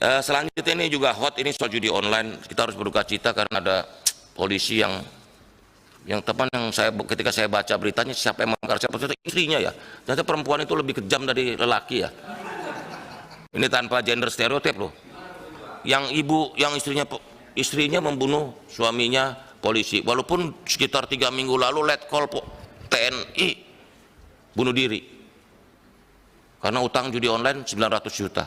Selanjutnya ini juga hot, ini soal judi online. Kita harus berduka cita karena ada polisi yang teman yang ketika saya baca beritanya, siapa yang membakar, siapa itu istrinya ya. Ternyata perempuan itu lebih kejam dari lelaki ya. Ini tanpa gender stereotip loh. Yang istrinya membunuh suaminya polisi, walaupun sekitar 3 minggu lalu let call TNI bunuh diri karena utang judi online 900 juta.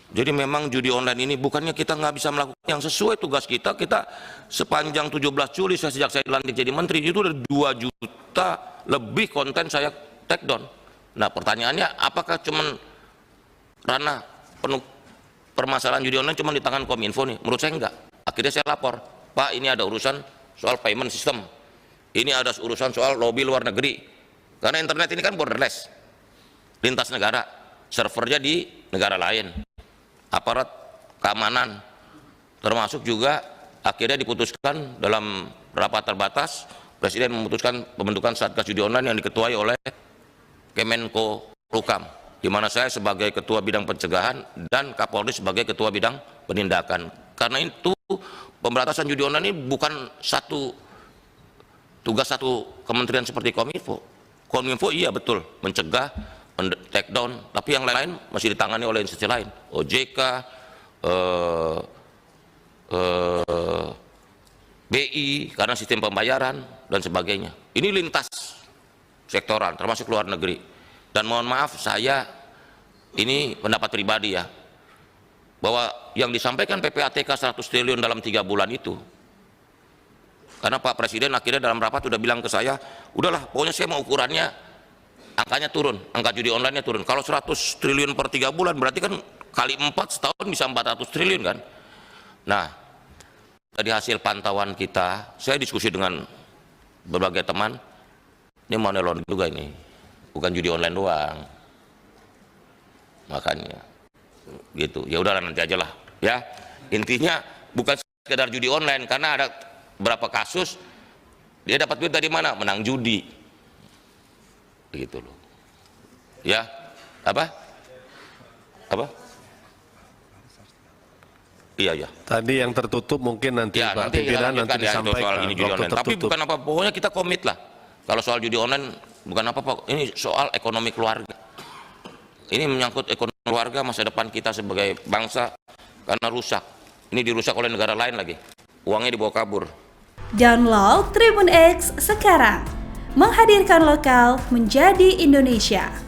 Jadi memang judi online ini bukannya kita nggak bisa melakukan yang sesuai tugas kita. Kita sepanjang 17 Juli sejak saya dilantik jadi menteri itu ada 2 juta lebih konten saya take down. Nah pertanyaannya, apakah cuman ranah penuh permasalahan judi online cuma di tangan Kominfo nih? Menurut saya enggak. Akhirnya saya lapor, Pak, ini ada urusan soal payment system, ini ada urusan soal lobby luar negeri, karena internet ini kan borderless, lintas negara, servernya di negara lain. Aparat keamanan termasuk juga akhirnya diputuskan dalam rapat terbatas, Presiden memutuskan pembentukan Satgas Judi Online yang diketuai oleh Kemenko Polhukam, di mana saya sebagai Ketua Bidang Pencegahan dan Kapolri sebagai Ketua Bidang Penindakan. Karena itu pemberantasan judi online ini bukan tugas satu kementerian seperti Kominfo. Kominfo iya betul mencegah, take down, tapi yang lain masih ditangani oleh institusi lain, OJK, BI karena sistem pembayaran dan sebagainya. Ini lintas sektoral termasuk luar negeri. Dan mohon maaf, saya ini pendapat pribadi ya, bahwa yang disampaikan PPATK 100 triliun dalam 3 bulan itu, karena Pak Presiden akhirnya dalam rapat sudah bilang ke saya, udahlah pokoknya saya mau ukurannya angkanya turun, angka judi online-nya turun. Kalau 100 triliun per 3 bulan berarti kan kali 4 setahun bisa 400 triliun kan. Nah, dari hasil pantauan kita, saya diskusi dengan berbagai teman, ini money laundering juga ini, bukan judi online doang. Makanya gitu, ya udahlah nanti aja lah ya. Intinya bukan sekedar judi online, karena ada berapa kasus dia dapat duit dari mana? Menang judi. Begitu loh ya. Apa iya tadi yang tertutup mungkin nanti ya, Pak pimpinan nanti disampaikan soal ini judi online. Tapi bukan apa, pokoknya kita komit lah kalau soal judi online, bukan apa-apa, ini soal ekonomi keluarga, ini menyangkut ekonomi keluarga, masa depan kita sebagai bangsa, karena rusak, ini dirusak oleh negara lain lagi, uangnya dibawa kabur. Download Tribun X sekarang, menghadirkan lokal menjadi Indonesia.